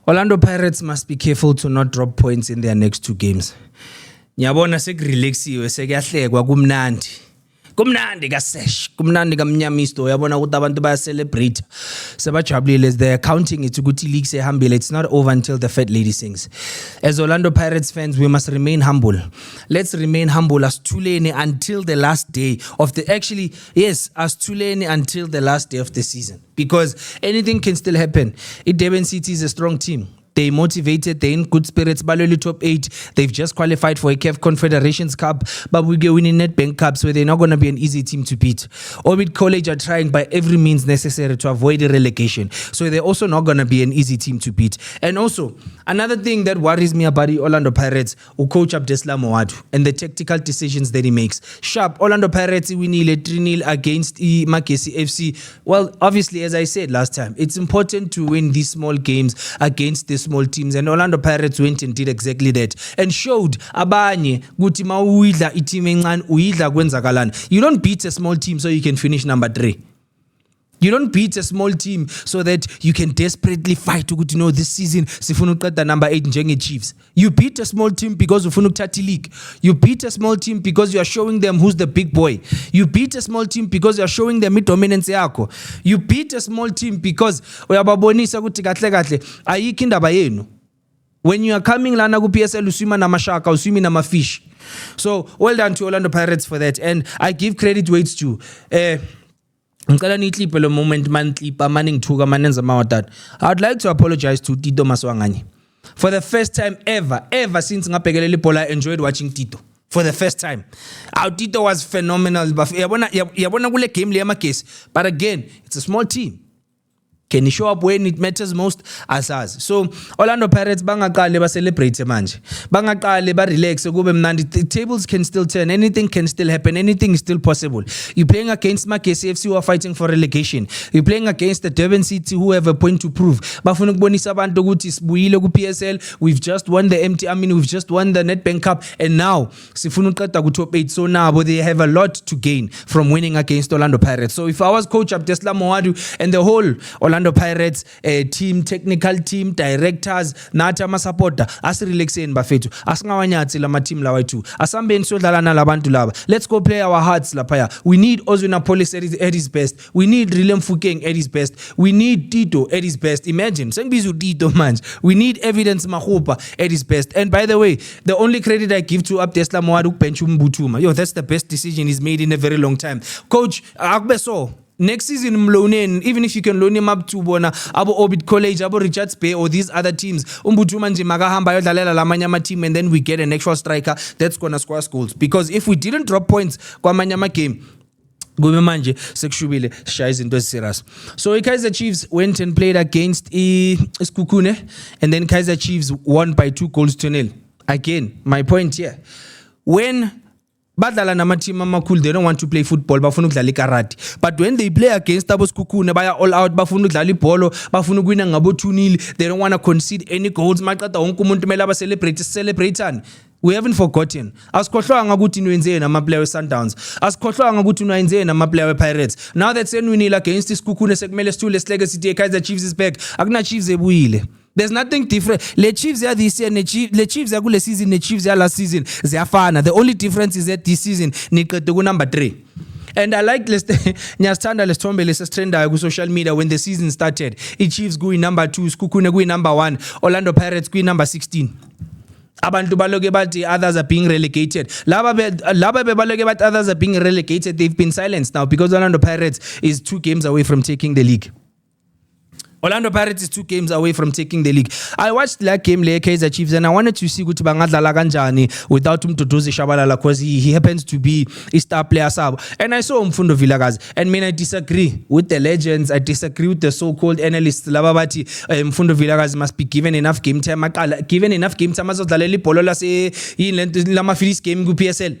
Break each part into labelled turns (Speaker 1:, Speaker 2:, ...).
Speaker 1: Orlando Pirates must be careful to not drop points in their next 2 games. Ngiyabona sekurelaxiwe sekuyahlekwa kumnandi. Kumnandi kasesh, kumnandi kamnyamisto uyabona ukuthi abantu baya celebrate. Sebajabulile as they're counting it ukuthi league sehambile. It's not over until the fat lady sings. As Orlando Pirates fans, we must remain humble. Let's remain humble as Tulane until the last day of the as Tulane until the last day of the season, because anything can still happen. Durban City is a strong team. They motivated, they're in good spirits. Baloli top 8. They've just qualified for a CAF Confederations Cup, but we get winning Nedbank Cup, so they're not going to be an easy team to beat. Orbit College are trying by every means necessary to avoid the relegation, so they're also not going to be an easy team to beat. And also, another thing that worries me about the Orlando Pirates, coach Abdeslam Moadu and the tactical decisions that he makes. Sharp, Orlando Pirates winning 3-0 against Makesi FC. Well, obviously, as I said last time, it's important to win these small games against the small teams, and Orlando Pirates went and did exactly that and showed abanye ukuthi mawuidla iteam encane uyidla kwenzakalana. You don't beat a small team so you can finish number 3. You don't beat a small team so that you can desperately fight ukuthi no, this season sifuna uqeda number 8 njenge Chiefs. You beat a small team because ufuna ukuthatha league. You beat a small team because you are showing them who's the big boy. You beat a small team because you are showing them dominance yakho. You beat a small team because uyababonisa ukuthi kahle kahle ayikho indaba yenu. When you are coming lana ku PSL uswima namashaka uswimi namafish. So well done to Orlando Pirates for that, and I give credit where it's due. Ngicela nikliphe lo moment manklipha maningithuka manenza mawadad. I'd like to apologize to Tito Maswanganye. For the first time ever since ngabhekelela ibhola, I enjoyed watching Tito. For the first time. Our Tito was phenomenal. Yabona kule game le yamakesi. But again, it's a small team. Can he show up when it matters most? Asazi. So Orlando Pirates bangaqale ba celebrate manje. Bangaqale ba relax kube mnandi. The tables can still turn. Anything can still happen. Anything is still possible. You're playing against Makesi FC who are fighting for relegation. You're playing against the Durban City who have a point to prove. Bafuna ukubonisa abantu ukuthi sibuyile ku PSL. We've just won we've just won the Nedbank Cup, and now sifuna uqeda ku top 8. So now they have a lot to gain from winning against Orlando Pirates. So if I was coach Abdeslam Moadu and the whole Orlando Pirates team, technical team, directors, nathi ama-supporter asirelaxeni bafethu, asingawanyathi lama team lawa ethu, asambeni sodlala nalabantu laba. Let's go play our hearts lapha. We need Ozwina Police at his best. We need Rilem Fukeng at his best. We need Tito at his best. Imagine sengibiza Tito manje. We need Evidence Mahupa at his best. And by the way, the only credit I give to Abdeslam Moadu bench Mbuthuma. That's the best decision he's made in a very long time. Coach, akube so next season mloanen, even if you can loan him up to bona abo Orbit College, abo Richards Bay, or these other teams, Mbuthuma nje makahamba yodlalela lamanye team, and then we get an actual striker that's gonna score goals. Because if we didn't drop points kwamanye game, kube manje sekushubile shaya izinto eziserious. So Kaizer Chiefs went and played against Isikhukhune, and then Kaizer Chiefs won by 2-0. Again, my point here, when badlala namateam amakhulu, they don't want to play football, bafuna ukudlala ikarati. But when they play against abo Isikhukhune, baya all out, bafuna ukudlala ibhola, bafuna ukuwina ngabo 2-0, they don't want to concede any goals. Maqeda wonke umuntu mele celebrateani. We haven't forgotten. Asikhohlwanga ukuthi niwenzeni ama-player we-Sundowns. Asikhohlwanga ukuthi niwenzeni ama-player we-Pirates. Now that senwinile against Isikhukhune sekumele sithule sileke sithi Kaizer Chiefs is back. Akuna Chiefs ebuyile. There's nothing different. Le Chiefs are this year, le Chiefs are kule season, le Chiefs are last season. Ziyafana. The only difference is that this season niqede ku number 3. And I like Nyasthanda Lesithombe lesitrendayo ku social media when the season started. Chiefs kuyi number 2, Isikhukhune kuyi number 1, Orlando Pirates kuyi number 16. Abantu baloke bathi others are being relegated. Laba baloke bathi others are being relegated. They've been silenced now because Orlando Pirates is 2 games away from taking the league. Orlando Pirates is 2 games away from taking the league. I watched that game le Kaizer Chiefs, and I wanted to see ukuthi bangadlala kanjani without Mduduzi Shabalala, because he happens to be a star player sabo. And I saw Mfundo Vilakazi, and I disagree with the legends. I disagree with the so-called analysts. Laba bathi Mfundo Vilakazi must be given enough game time. Given enough game time azodlalela ibhola lase lama-Phillies game ku PSL.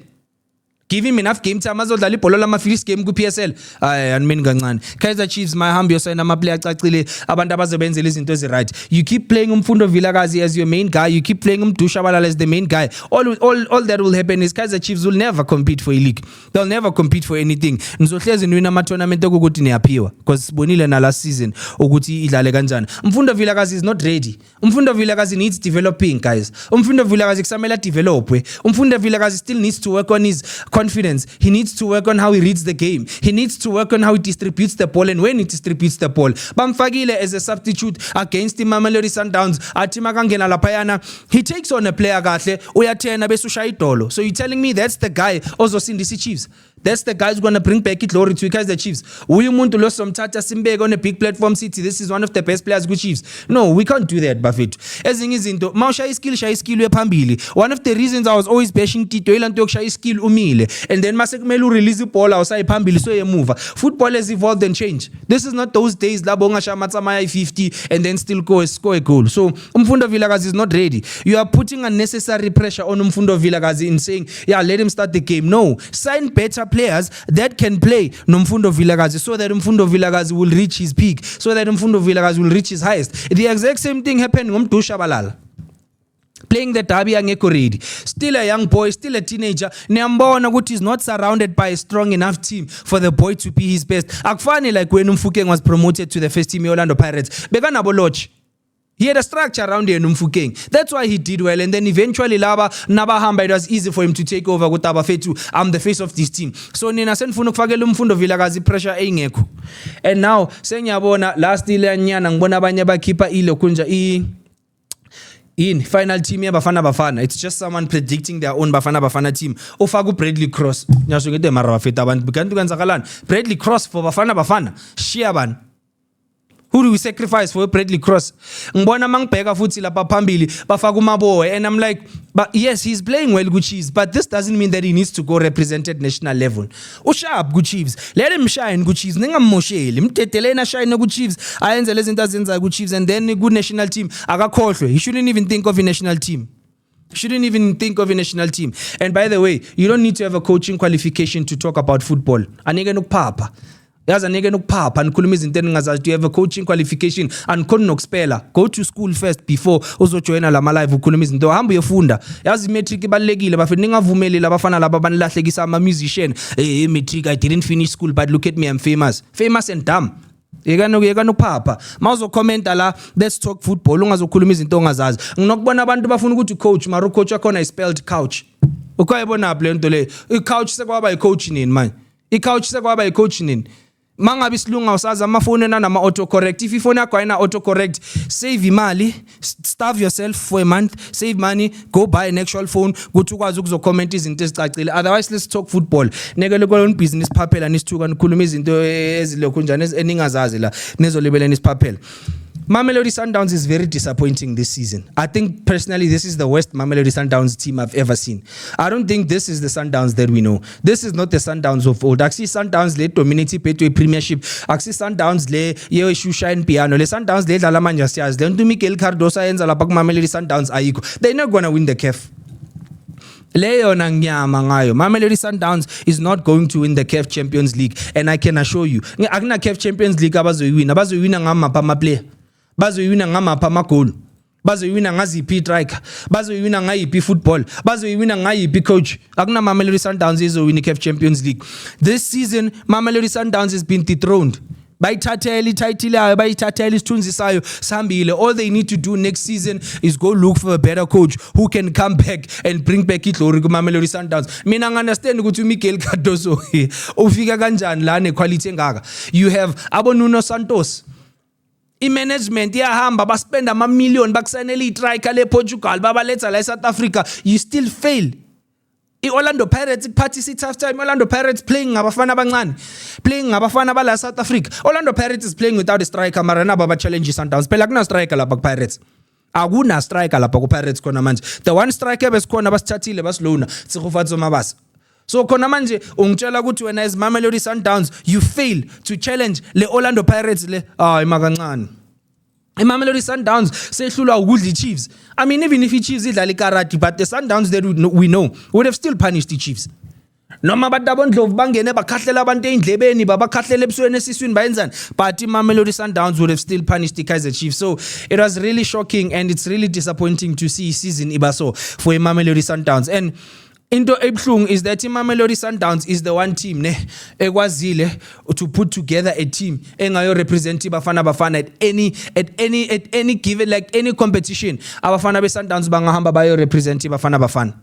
Speaker 1: Give him enough game time azodlala ibhola lama-first game ku-PSL. Animini kancane. Kaizer Chiefs mayihambe yosayina ama-player acacile abantu abazobenzela izinto ezi-right. You keep playing Mfundo Vilakazi as your main guy. You keep playing Mdusha Balala as the main guy. All that will happen is Kaizer Chiefs will never compete for a league. They'll never compete for anything. Nizohlezi niwina ama-tournament okuthi niyaphiwa because sibonile na last season ukuthi idlale kanjani. Mfundo Vilakazi is not ready. Mfundo Vilakazi needs developing, guys. Mfundo Vilakazi kusamela developwe. Mfundo Vilakazi still needs to work on his confidence. He needs to work on how he reads the game. He needs to work on how he distributes the ball and when he distributes the ball. Bamfagile as a substitute against the Mamelodi Sundowns. Athi makangena laphayana, he takes on a player kahle, uyathena bese ushaya idolo. So you're telling me that's the guy ozosindisa Chiefs? That's the guy who's going to bring back glory to Kaizer Chiefs. Uyu muntu lo somthatha simbeke on a big platform city. This is one of the best players ku Chiefs. No, we can't do that, Bafethu. Ezinye izinto mawushaya skill uyephambili. One of the reasons I was always bashing Tito ilanto yokushaya skill umile and then mase kumele urelease ibhola usayiphambili so yemuva. Football has evolved and changed. This is not those days labo ngashaya matsamaya 50 and then still score a goal. So Mfundo Vilakazi is not ready. You are putting unnecessary pressure on Mfundo Vilakazi in saying, yeah, let him start the game. No, sign better players that can play Mfundo Vilakazi so that Mfundo Vilakazi will reach his peak, so that Mfundo Vilakazi will reach his highest. The exact same thing happened with Mdusha Balala. Playing the derby angekho ready. Still a young boy, still a teenager. Niyambona ukuthi is not surrounded by a strong enough team for the boy to be his best. Akufani like when Mfukeng was promoted to the first team Orlando Pirates. Bekanabo lodge. He had a structure around here, Mfukeng. That's why he did well. And then eventually, Nabahamba, it was easy for him to take over with Tabafetu. I'm the face of this team. So, Nina Senfuno Fagelu Mfundo Vilakazi pressure engeko. And now, Senyabona, last ile nyana, ngibona abanye abakhipha ile kunja in final team ya Bafana. It's just someone predicting their own Bafana team. Ofagu Bradley Cross. Nyasho ngete mara bafeta abantu. Bikantu kanzakalana. Bradley Cross for Bafana. Shiaban. Who do we sacrifice for Bradley Cross? Ngibona mangibheka futhi lapha phambili bafaka uMabowe and I'm like, but yes, he's playing well good Chiefs, but this doesn't mean that he needs to go represent at national level. Usharp good Chiefs. Let him shine good Chiefs. Ningammosheli. Mtetelena shine good Chiefs. Ayenze lezi zinto azenza good Chiefs and then good national team akakhohlwe. He shouldn't even think of a national team. And by the way, you don't need to have a coaching qualification to talk about football. Anike nokupapa. Yazi anike nokuphapha nikhuluma izinto eningazazi. You have a coaching qualification and khona nokuspela. Go to school first before uzojoina lama live ukhuluma izinto. Hamba uyefunda. Yazi matric ibalekile bafethu ningavumeli labafana laba banilahlekisa ama musician. Hey matric, I didn't finish school but look at me, I'm famous and dumb. Yeka nokuphapha mawuzo commenta la, let's talk football, ungazokhuluma izinto ongazazi. Nginokubona abantu bafuna ukuthi coach mara coach akona is spelled couch. Ukayibona le nto le. I-couch sekwaba i-coach nini manje? I-couch sekwaba i-coach nini? Mangabe isilunga usaza amafoni nama autocorrect. If ifoni yakho ayina autocorrect, save imali, starve yourself for a month, save money, go buy an actual phone, kuthi ukwazi ukuzocomment izinto ezicacile. Otherwise let's talk football. Nekele kolona business phaphela nisithuka nikhuluma izinto ezilokho njani eningazazi la nezolibela nisiphaphela. Mamelodi Sundowns is very disappointing this season. I think personally this is the worst Mamelodi Sundowns team I've ever seen. I don't think this is the Sundowns that we know. This is not the Sundowns of old. Actually Sundowns le dominate Betway Premiership. Actually Sundowns le ye shine piano. Le Sundowns le dlala manje siyazi. Then to Mikel Cardosa yenza lapha ku Mamelodi Sundowns ayikho. They're not going to win the CAF. Leyo nanyama ngayo. Mamelodi Sundowns is not going to win the CAF Champions League and I can assure you. Akuna CAF Champions League abazoyiwina ngamapha ama player. Bazoyiwina ngamapha amagoli. Bazoyiwina ngaziphi striker. Bazoyiwina ngayiphi football. Bazoyiwina ngayiphi coach. Akuna Mamelodi Sundowns ezowina CAF Champions League. This season Mamelodi Sundowns has been dethroned. Bayithathela ititle yayo, bayithathela isithunzi sayo sambile. All they need to do next season is go look for a better coach who can come back and bring back iglory ku Mamelodi Sundowns. Mina understand ukuthi Miguel Cardoso ufika kanjani la ne quality engaka. You have Nuno Santos. I-management iyahamba baspend ama-million bakusanela i-striker le-Portugal babaletha la South Africa, you still fail. I-Orlando Pirates ikuphathisa i-tough time. Orlando Pirates playing ngabafana abancane, playing ngabafana bala South Africa. Orlando Pirates is playing without a striker mara nabo ba-challenge i-Sundowns. Phela kuna striker lapha ku-Pirates. Akuna striker lapha ku-Pirates khona manje. The one striker besikhona basithathile basilona Tsegofatso Mabasa. So khona manje ungitshela ukuthi wena as Mamelodi Sundowns you fail to challenge le Orlando Pirates le imakancane. Mamelodi Sundowns sehlulwa ukudla Chiefs. I mean even if Chiefs idlala ikarati but the Sundowns that we know would have still punished the Chiefs. noma badabondlovu bangene bakhahlela abantu eindlebeni babakhahlela ebusweni esiswini bayenzani, but Mamelodi Sundowns would have still punished the Kaizer Chiefs. So it was really shocking and it's really disappointing to see season ibaso for Mamelodi Sundowns. And into ebhlungu is that Mamelodi Sundowns is the one team ekwazile to put together a team engayo represent Bafana at any given, like any competition Abafana be Sundowns bangahamba bayo represent Bafana.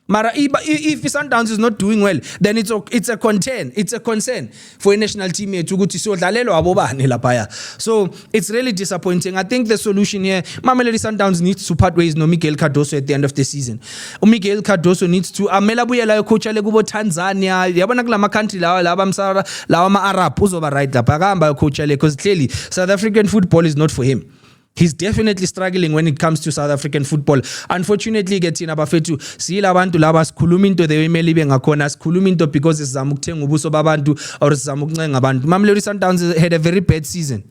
Speaker 1: Mara if Sundowns is not doing well, then it's a concern for a national team to go to sodlalelo abobani lapha. So it's really disappointing. I think the solution here, Mamelodi Sundowns needs to part ways no Miguel Cardoso at the end of the season. Miguel Cardoso needs to amela buyela coach ale kubo Tanzania. Yabona kula country lawa ma Arab uzoba right lapha akahamba coach ale, because clearly South African football is not for him. He's definitely struggling when it comes to South African football. Unfortunately, Getina Bafetu, sila abantu laba sikhuluma into the emeli bengakhona, sikhuluma into because sizama ukuthenga ubuso babantu or sizama ukuncenga abantu. Mamelodi Sundowns had a very bad season.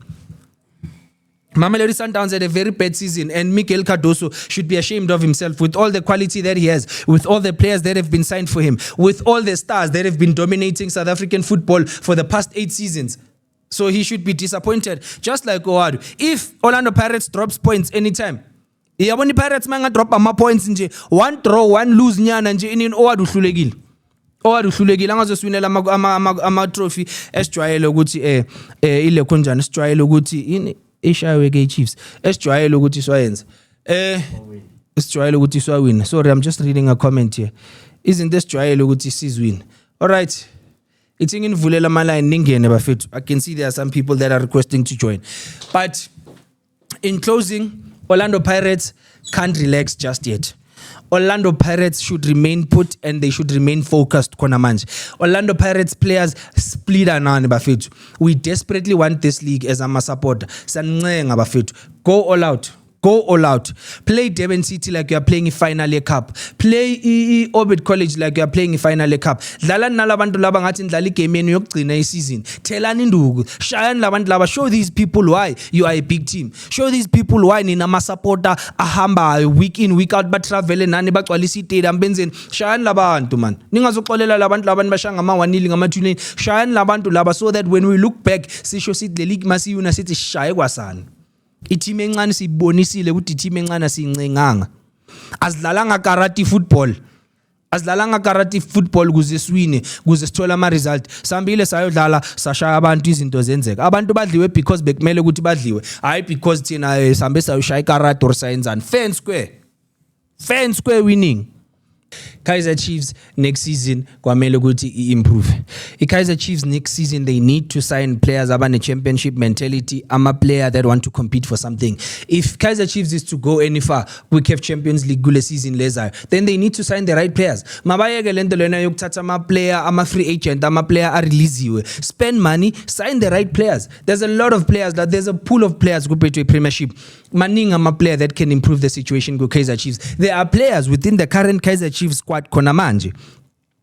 Speaker 1: Mamelodi Sundowns had a very bad season, and Miguel Cardoso should be ashamed of himself with all the quality that he has, with all the players that have been signed for him, with all the stars that have been dominating South African football for the past 8 seasons. So he should be disappointed, just like Owadu. If Orlando Pirates drops points anytime, yabona Pirates manga drop ama points nje, one draw, one lose nyana nje in Owadu hlulekile. Owadu hlulekile angazoswinela ama trophy esijwayele ukuthi ile konjani esijwayele ukuthi ini eshawe ke Chiefs. Esijwayele ukuthi swayenza. Esijwayele ukuthi swawina. Sorry, I'm just reading a comment here. Isn't this esijwayele ukuthi sizwin? All right. It's in Vulela Malay Ningene Bafet. I can see there are some people that are requesting to join. But in closing, Orlando Pirates can't relax just yet. Orlando Pirates should remain put and they should remain focused. Orlando Pirates players split anani Bafet. We desperately want this league as a supporter. Go all out. Go all out. Play Durban City like you are playing a final year cup. Play Orbit College like you are playing a final year cup. Dlala nalabantu laba ngathi ndlala igame yenu yokugcina isizini. Thelani induku. Shayani labantu laba. Show these people why you are a big team. Show these people why nina ma supporter ahamba week in week out ba travel nani bagcwalisa stadium benzeni. Shayani labantu man. Ningazoxolela labantu laba bashanga ama 1-0 ngama 2-0. Shayani labantu laba so that when we look back sisho sithi le league masiyuna sithi shaye kwasana. Iteam encane sibonisile ukuthi iteam encane sincenganga. Asidlalanga karate football kuze swine, kuze sithola ama result. Sambile sayodlala sashaya abantu izinto zenzeka. Abantu badliwe because bekumele ukuthi badliwe. Hayi because thina sambe sayoshaya karate or sayenzani. Fair square winning. Kaizer Chiefs next season kwamele ukuthi improve. Kaizer Chiefs next season they need to sign players abane championship mentality. I'm a player that want to compete for something. If Kaizer Chiefs is to go any far, we have Champions League gule season laser, then they need to sign the right players. Mabayeke lento lena yokuthatha ama player, ama free agent, ama player a release. Spend money, sign the right players. There's a lot of players, that there's a pool of players who play to a premiership. Maning ama player that can improve the situation with Kaizer Chiefs. There are players within the current Kaizer Chiefs squad khona manje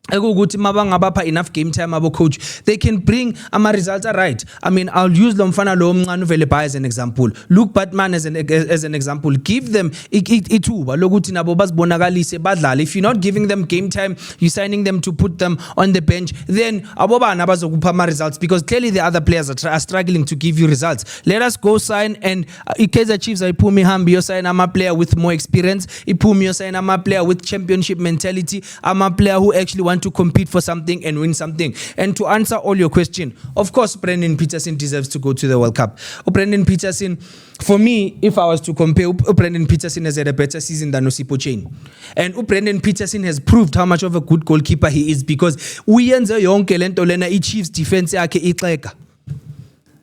Speaker 1: ekuthi mabangabapha enough game time abo coach, they can bring ama results are right. I mean, I'll use lo mfana lo mncane uVele as an example, Luke Batman as an example. Give them ithuba lokuthi nabo bazibonakalise badlale. If you're not giving them game time, you're signing them to put them on the bench, then abobana bazokupha ama results, because clearly the other players are struggling to give you results. Let us go sign, and Kaizer Chiefs ayiphume ihambi yo sign ama player with more experience, iphume yo sign ama player with championship mentality, ama player who actually want to compete for something and win something. And to answer all your question, of course Brendan Peterson deserves to go to the World Cup. Brendan Peterson, for me, if I was to compare, Brendan Peterson has had a better season than Osipo Chain. And Brendan Peterson has proved how much of a good goalkeeper he is, because uyenza yonke lento lena i-Chiefs defense yakhe ixeka.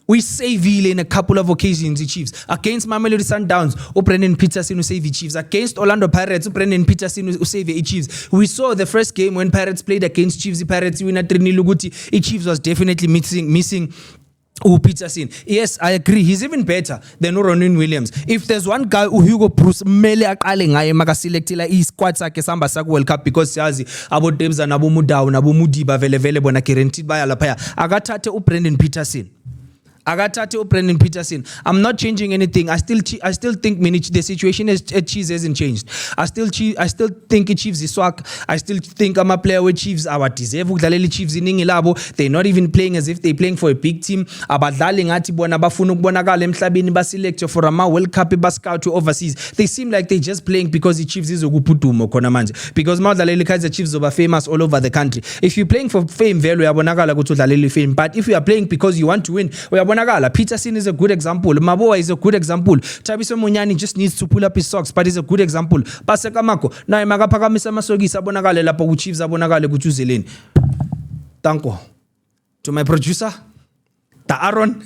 Speaker 1: We save in a couple of occasions, the Chiefs. Against Mamelodi Sundowns, Brendan Peterson will save the Chiefs. Against Orlando Pirates, Brendan Peterson will save the Chiefs. We saw the first game when Pirates played against Chiefs, the Pirates win at Luguti. The Chiefs was definitely missing Peterson. Yes, I agree. He's even better than Ronwen Williams. If there's one guy Hugo Bruce mele aqale ngaye makaselectela i-squad sakhe samba saku World Cup, because siyazi abo Debza nabo Mudau nabo Mudiba vele bona guaranteed baya lapha, akathathe uBrendan Peterson. Akathathe uBrendan Peterson. I'm not changing anything. I still think the situation at Chiefs hasn't changed. I still think Chiefs is swag. I still think I'm a player with Chiefs our deserve ukudlalela Chiefs iningi labo. They're not even playing as if they're playing for a big team. Abadlali ngathi bona bafuna ukubonakala emhlabeni baselect for ama World Cup bascout to overseas. They seem like they're just playing because the Chiefs is ukuphudumo khona manje. Because mawudlalela Kaizer Chiefs are famous all over the country. If you're playing for fame vele uyabonakala ukuthi udlalela fame. But if you are playing because you want to win, Peterson is a good example. Maboa is a good example. Thabiso Munyani just needs to pull up his socks, but he's a good example. Paseka Mako naye makaphakamisa amasokisi abonakale lapho ku Chiefs abonakale ukuthi uzeleni. Thank you to my producer, Ta Aaron.